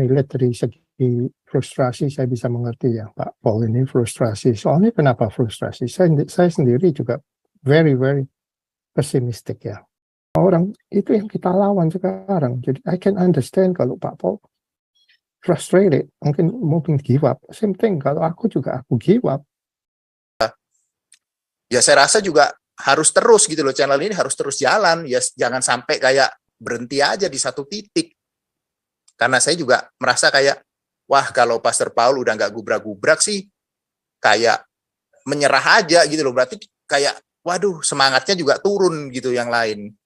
relate dari segi frustrasi, saya bisa mengerti ya Pak Paul ini frustrasi. Soalnya kenapa frustrasi? Saya sendiri juga very pesimistik ya. Orang itu yang kita lawan sekarang. Jadi I can understand kalau Pak Paul frustrated, mungkin give up. Same thing, kalau aku give up. Ya saya rasa juga harus terus gitu loh, channel ini harus terus jalan. Ya jangan sampai kayak berhenti aja di satu titik. Karena saya juga merasa kayak, wah kalau Pastor Paul udah nggak gubrak-gubrak sih, kayak menyerah aja gitu loh. Berarti kayak, waduh semangatnya juga turun gitu yang lain.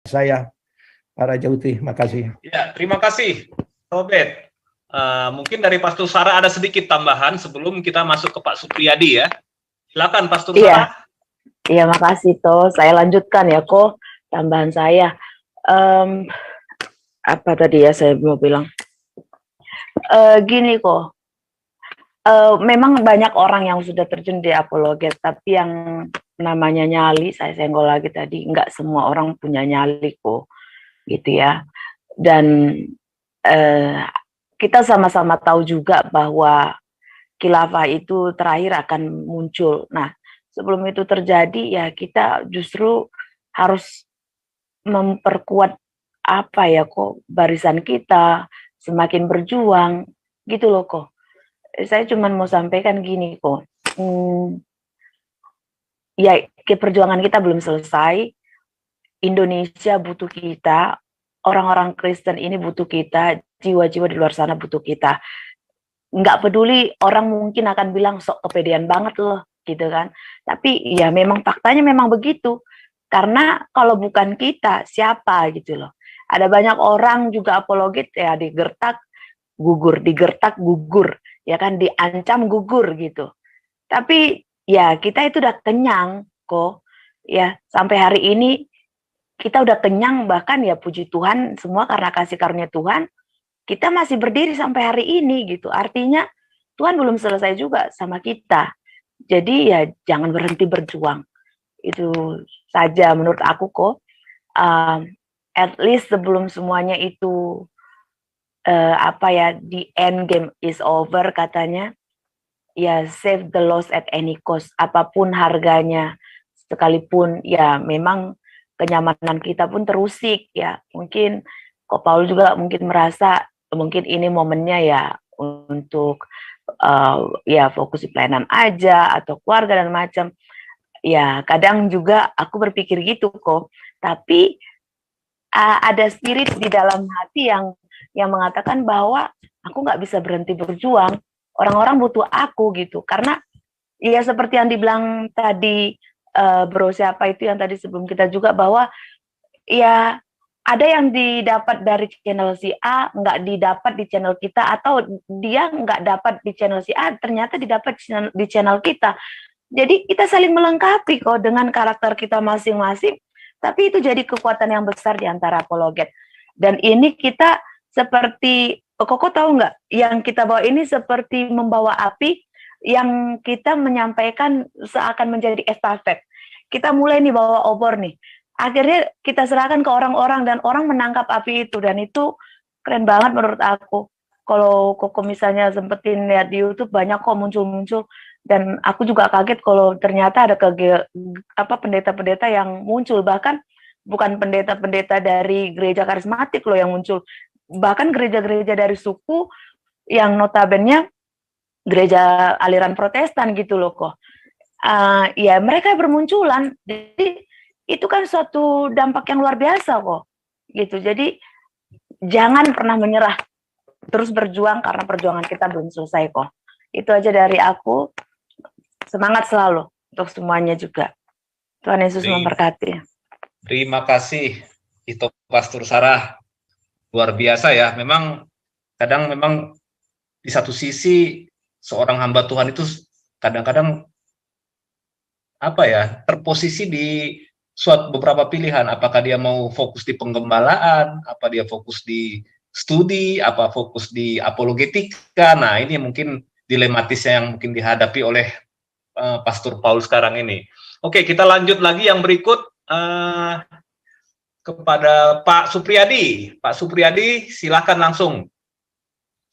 Saya para Jauti, makasih. Ya, terima kasih, Robert. Mungkin dari Pastor Sarah ada sedikit tambahan sebelum kita masuk ke Pak Supriyadi ya. Silakan Pastor Sarah. Iya, makasih toh. Saya lanjutkan ya kok tambahan saya. Apa tadi ya saya mau bilang? Gini kok. Memang banyak orang yang sudah terjun di apologet, tapi yang namanya nyali, saya senggol lagi tadi, nggak semua orang punya nyali kok, gitu ya. Dan kita sama-sama tahu juga bahwa khilafah itu terakhir akan muncul. Nah, sebelum itu terjadi ya kita justru harus memperkuat barisan kita, semakin berjuang, gitu loh kok. Saya cuma mau sampaikan gini kok. Ya, perjuangan kita belum selesai. Indonesia butuh kita, orang-orang Kristen ini butuh kita, jiwa-jiwa di luar sana butuh kita. Nggak peduli orang mungkin akan bilang sok kepedean banget loh, gitu kan. Tapi ya memang faktanya memang begitu. Karena kalau bukan kita, siapa gitu loh. Ada banyak orang juga apologet ya digertak, gugur, digertak, gugur. Ya kan, diancam gugur gitu. Tapi ya kita itu udah kenyang kok. Ya, sampai hari ini kita udah kenyang, bahkan ya puji Tuhan semua karena kasih karunia Tuhan, kita masih berdiri sampai hari ini gitu. Artinya Tuhan belum selesai juga sama kita. Jadi ya jangan berhenti berjuang. Itu saja menurut aku kok. At least sebelum semuanya itu the end game is over katanya. Ya save the loss at any cost. Apapun harganya, sekalipun ya memang kenyamanan kita pun terusik ya. Mungkin kok Paul juga mungkin merasa mungkin ini momennya ya untuk ya fokus di pelayanan aja atau keluarga dan macam. Ya kadang juga aku berpikir gitu kok. Tapi ada spirit di dalam hati yang mengatakan bahwa aku nggak bisa berhenti berjuang. Orang-orang butuh aku gitu. Karena ya seperti yang dibilang tadi bro siapa itu yang tadi sebelum kita juga, bahwa ya ada yang didapat dari channel si A nggak didapat di channel kita, atau dia nggak dapat di channel si A ternyata didapat di channel kita. Jadi kita saling melengkapi kok dengan karakter kita masing-masing, tapi itu jadi kekuatan yang besar di antara apologet. Dan ini kita seperti Koko tahu nggak, yang kita bawa ini seperti membawa api yang kita menyampaikan seakan menjadi estafet. Kita mulai nih bawa obor nih. Akhirnya kita serahkan ke orang-orang dan orang menangkap api itu, dan itu keren banget menurut aku. Kalau Koko misalnya sempetin lihat di YouTube banyak kok muncul-muncul, dan aku juga kaget kalau ternyata ada pendeta-pendeta yang muncul, bahkan bukan pendeta-pendeta dari gereja karismatik loh yang muncul. Bahkan gereja-gereja dari suku yang notabene gereja aliran Protestan gitu loh kok. Ya mereka bermunculan. Jadi itu kan suatu dampak yang luar biasa kok. Gitu. Jadi jangan pernah menyerah. Terus berjuang karena perjuangan kita belum selesai kok. Itu aja dari aku. Semangat selalu untuk semuanya juga. Tuhan Yesus memberkati. Terima kasih itu Pastor Sarah. Luar biasa ya, memang kadang memang di satu sisi seorang hamba Tuhan itu kadang-kadang terposisi di beberapa pilihan, apakah dia mau fokus di penggembalaan, apa dia fokus di studi, apa fokus di apologetika. Nah ini mungkin dilematisnya yang mungkin dihadapi oleh Pastor Paul sekarang ini. Oke, kita lanjut lagi yang berikut kepada Pak Supriyadi. Pak Supriyadi, silakan langsung.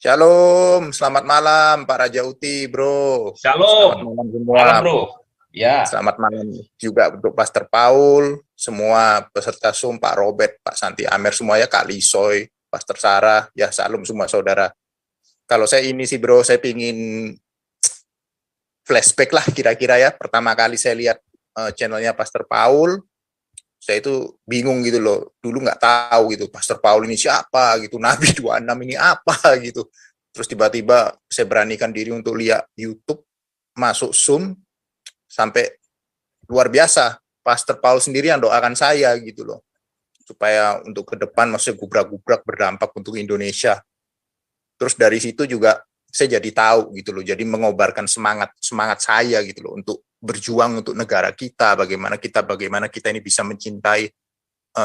Shalom, selamat malam Pak Raja Uti, bro. Shalom. Selamat malam semua. Malam, bro. Ya. Selamat malam juga untuk Pastor Paul, semua peserta Zoom, Pak Robert, Pak Santi Amer, semuanya, Kak Lisoy, Pastor Sarah, ya salam semua saudara. Kalau saya ini sih bro, saya pingin flashback lah kira-kira ya. Pertama kali saya lihat channelnya Pastor Paul, saya itu bingung gitu loh. Dulu nggak tahu gitu, Pastor Paul ini siapa gitu, Nabi 26 ini apa gitu. Terus tiba-tiba saya beranikan diri untuk lihat YouTube, masuk Zoom, sampai luar biasa. Pastor Paul sendiri yang doakan saya gitu loh. Supaya untuk ke depan maksudnya gubrak-gubrak berdampak untuk Indonesia. Terus dari situ juga saya jadi tahu gitu loh. Jadi mengobarkan semangat saya gitu loh untuk berjuang untuk negara kita, bagaimana kita ini bisa mencintai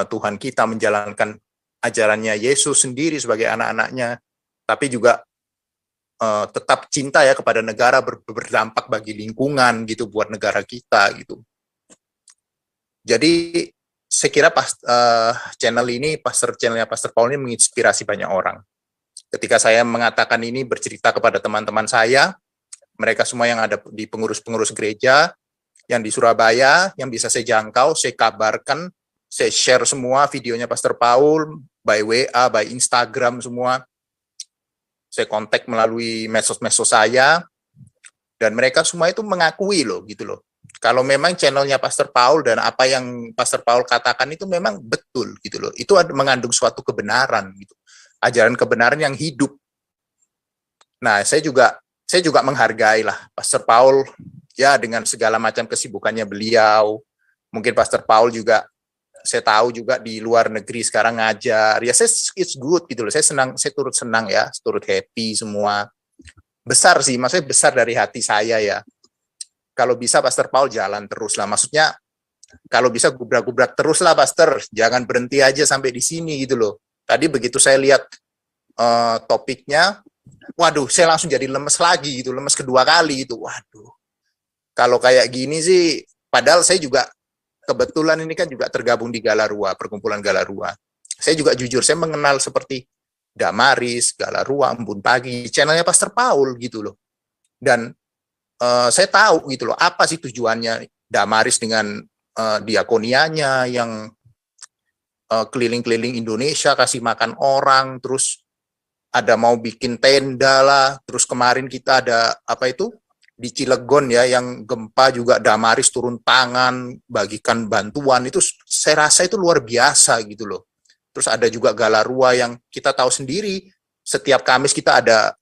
Tuhan kita, menjalankan ajarannya Yesus sendiri sebagai anak-anaknya, tapi juga tetap cinta ya kepada negara, berdampak bagi lingkungan gitu buat negara kita gitu. Jadi saya kira channelnya Pastor Paul ini menginspirasi banyak orang. Ketika saya mengatakan ini, bercerita kepada teman-teman saya, mereka semua yang ada di pengurus-pengurus gereja, yang di Surabaya, yang bisa saya jangkau, saya kabarkan, saya share semua videonya Pastor Paul, by WA, by Instagram semua. Saya kontak melalui medsos-medsos saya, dan mereka semua itu mengakui loh, gitu loh. Kalau memang channelnya Pastor Paul dan apa yang Pastor Paul katakan itu memang betul, gitu loh. Itu mengandung suatu kebenaran, gitu. Ajaran kebenaran yang hidup. Nah, saya juga menghargai lah Pastor Paul, ya dengan segala macam kesibukannya beliau. Mungkin Pastor Paul juga, saya tahu juga di luar negeri sekarang ngajar. Ya, it's good gitu loh. Saya turut senang ya, turut happy semua. Besar sih, maksudnya besar dari hati saya ya. Kalau bisa Pastor Paul jalan terus lah. Maksudnya kalau bisa gubrak-gubrak terus lah Pastor. Jangan berhenti aja sampai di sini gitu loh. Tadi begitu saya lihat topiknya, waduh, saya langsung jadi lemes lagi gitu, lemes kedua kali gitu. Waduh, kalau kayak gini sih, padahal saya juga kebetulan ini kan juga tergabung di Galarua, perkumpulan Galarua. Saya juga jujur, saya mengenal seperti Damaris, Galarua, Embun Pagi, channelnya Pastor Paul gitu loh. Dan saya tahu gitu loh, apa sih tujuannya Damaris dengan diakonianya yang keliling-keliling Indonesia, kasih makan orang, terus ada mau bikin tenda lah, terus kemarin kita ada apa itu di Cilegon ya, yang gempa juga Damaris turun tangan, bagikan bantuan, itu saya rasa itu luar biasa gitu loh. Terus ada juga Galarua yang kita tahu sendiri, setiap Kamis kita ada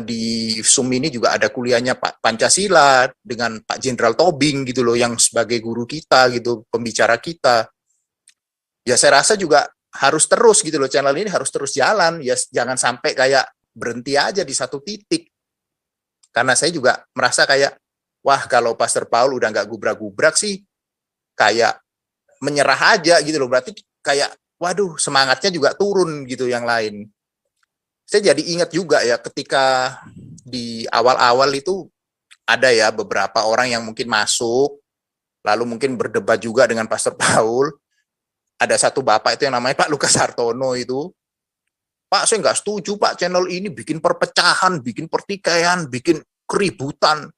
di Zoom ini juga ada kuliahnya Pak Pancasila dengan Pak Jenderal Tobing gitu loh, yang sebagai guru kita gitu, pembicara kita. Ya saya rasa juga harus terus gitu loh, channel ini harus terus jalan, ya jangan sampai kayak berhenti aja di satu titik. Karena saya juga merasa kayak, wah kalau Pastor Paul udah nggak gubrak-gubrak sih, kayak menyerah aja gitu loh, berarti kayak, waduh semangatnya juga turun gitu yang lain. Saya jadi ingat juga ya ketika di awal-awal itu ada ya beberapa orang yang mungkin masuk, lalu mungkin berdebat juga dengan Pastor Paul. Ada satu bapak itu yang namanya Pak Lukas Hartono itu, Pak saya nggak setuju Pak, channel ini bikin perpecahan, bikin pertikaian, bikin keributan.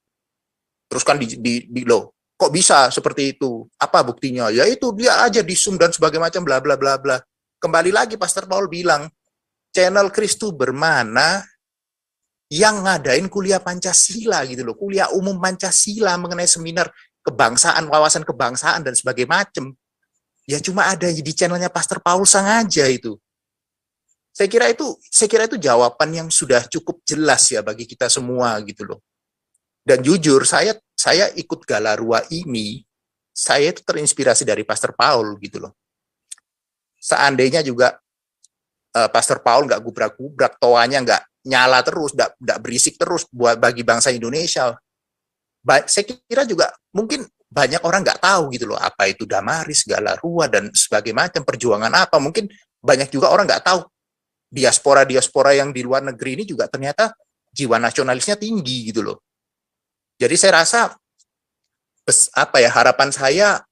Terus kan loh, kok bisa seperti itu? Apa buktinya? Ya itu dia aja di Zoom dan sebagainya macam bla bla bla bla. Kembali lagi Pastor Paul bilang, channel Kristu Bermana yang ngadain kuliah Pancasila gitu loh, kuliah umum Pancasila mengenai seminar kebangsaan, wawasan kebangsaan dan sebagainya macam. Ya cuma ada di channelnya Pastor Paul sengaja itu. Saya kira itu jawaban yang sudah cukup jelas ya bagi kita semua gitu loh. Dan jujur saya ikut Galarua ini, saya itu terinspirasi dari Pastor Paul gitu loh. Seandainya juga Pastor Paul nggak gubrak-gubrak, toanya nggak nyala terus, nggak berisik terus buat bagi bangsa Indonesia. Saya kira juga mungkin banyak orang nggak tahu gitu loh, apa itu Damaris, Galarua, dan sebagainya macam, perjuangan apa. Mungkin banyak juga orang nggak tahu diaspora yang di luar negeri ini juga ternyata jiwa nasionalisnya tinggi gitu loh. Jadi saya rasa harapan saya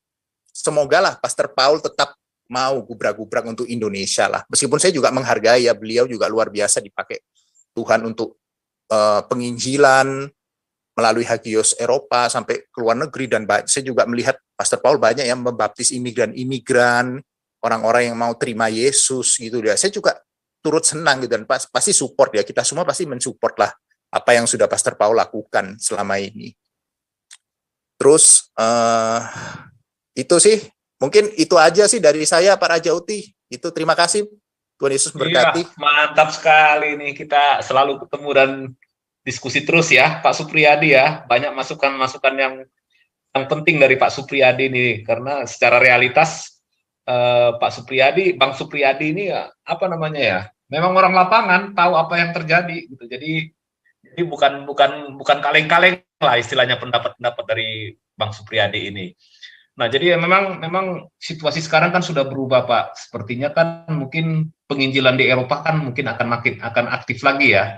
semogalah Pastor Paul tetap mau gubrak-gubrak untuk Indonesia lah. Meskipun saya juga menghargai ya, beliau juga luar biasa dipakai Tuhan untuk penginjilan melalui Hagios Eropa sampai ke luar negeri, dan saya juga melihat Pastor Paul banyak yang membaptis imigran-imigran, orang-orang yang mau terima Yesus gitu ya. Saya juga turut senang gitu, dan pasti support ya, kita semua pasti mensupport lah apa yang sudah Pastor Paul lakukan selama ini. Terus itu sih, mungkin itu aja sih dari saya Pak Raja Uti. Itu terima kasih. Tuhan Yesus berkati. Iya, mantap sekali nih, kita selalu ketemu dan diskusi terus ya Pak Supriyadi ya. Banyak masukan-masukan yang penting dari Pak Supriyadi nih, karena secara realitas Pak Supriyadi, Bang Supriyadi ini apa namanya ya, memang orang lapangan, tahu apa yang terjadi gitu. Jadi bukan kaleng-kaleng lah istilahnya pendapat-pendapat dari Bang Supriyadi ini. Nah, jadi ya memang situasi sekarang kan sudah berubah, Pak. Sepertinya kan mungkin penginjilan di Eropa kan mungkin akan aktif lagi ya.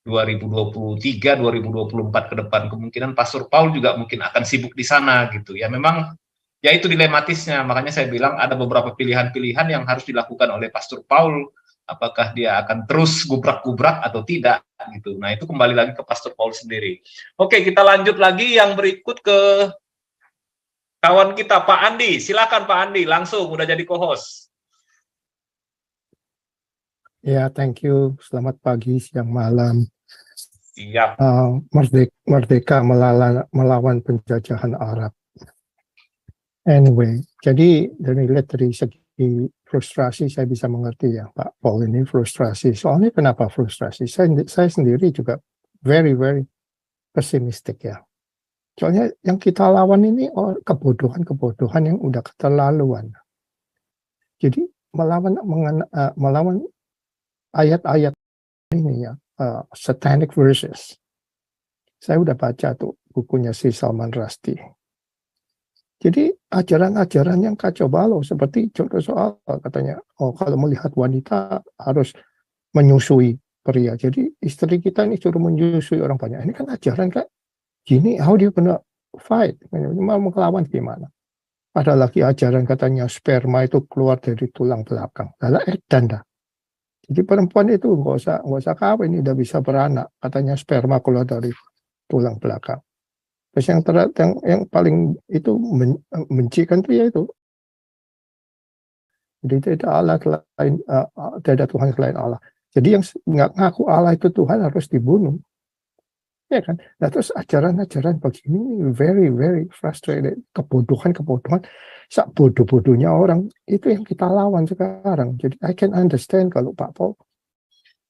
2023, 2024 ke depan kemungkinan Pastor Paul juga mungkin akan sibuk di sana gitu. Ya memang ya itu dilematisnya. Makanya saya bilang ada beberapa pilihan-pilihan yang harus dilakukan oleh Pastor Paul. Apakah dia akan terus gubrak-gubrak atau tidak gitu. Nah, itu kembali lagi ke Pastor Paul sendiri. Oke, kita lanjut lagi yang berikut ke kawan kita Pak Andi. Silakan Pak Andi, langsung udah jadi co-host. Ya, thank you. Selamat pagi, siang, malam. Siap. Merdeka melawan penjajahan Arab. Anyway, jadi dari segi frustrasi saya bisa mengerti ya Pak Paul ini frustrasi. Soalnya kenapa frustrasi? Saya sendiri juga very pesimistik ya. Soalnya yang kita lawan ini kebodohan yang udah keterlaluan. Jadi melawan ayat-ayat ini ya, satanic verses. Saya udah baca tuh bukunya si Salman Rushdie. Jadi ajaran-ajaran yang kacau balau seperti contoh soal katanya, kalau melihat wanita harus menyusui pria. Jadi istri kita ini suruh menyusui orang banyak. Ini kan ajaran kayak gini, how do you gonna fight? Mau melawan gimana? Ada lagi ajaran katanya sperma itu keluar dari tulang belakang. Lalu edan dah. Jadi perempuan itu nggak usah kawin, udah bisa beranak. Katanya sperma keluar dari tulang belakang. Terus yang paling itu mencikan itu yaitu jadi tidak Allah selain tidak Tuhan selain Allah. Jadi yang nggak ngaku Allah itu Tuhan harus dibunuh, ya kan? Nah, terus ajaran-ajaran begini very frustrated, kebodohan sak bodoh-bodohnya orang itu yang kita lawan sekarang. Jadi I can understand kalau Pak Paul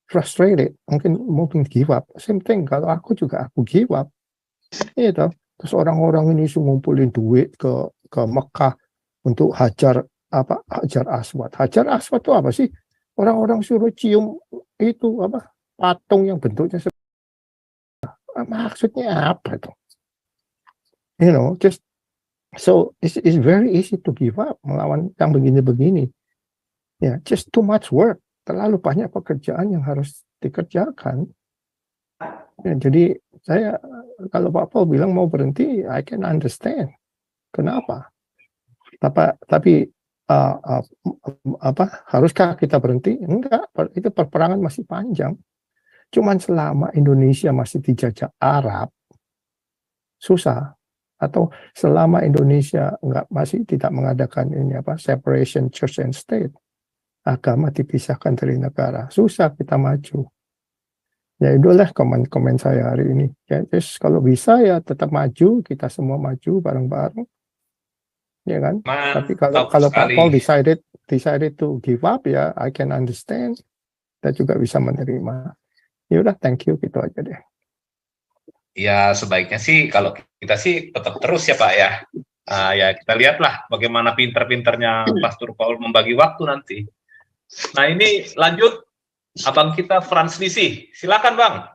frustrated, mungkin give up. Same thing kalau aku give up. Itu terus orang-orang ini ngumpulin duit ke Mekah untuk hajar aswad. Hajar aswad itu apa sih? Orang-orang suruh cium itu patung yang bentuknya maksudnya apa itu? You know, just so it's very easy to give up melawan yang begini-begini. Ya, just too much work. Terlalu banyak pekerjaan yang harus dikerjakan. Ya, jadi saya kalau Pak Paul bilang mau berhenti, I can understand. Kenapa? Tapi haruskah kita berhenti? Enggak, itu perperangan masih panjang. Cuman selama Indonesia masih dijajah Arab, susah. Atau selama Indonesia masih tidak mengadakan separation church and state, agama dipisahkan dari negara, susah kita maju. Ya itulah komen saya hari ini. Ya, just kalau bisa ya tetap maju, kita semua maju bareng-bareng. Ya kan? Tapi kalau Pak Paul decided to give up, ya I can understand. Kita juga bisa menerima. Ya udah, thank you, gitu aja deh. Ya sebaiknya sih kalau kita sih tetap terus ya Pak ya. Ya kita lihatlah bagaimana pinter-pinternya Pastor Paul membagi waktu nanti. Nah ini lanjut abang kita Frans Lisi, silakan Bang.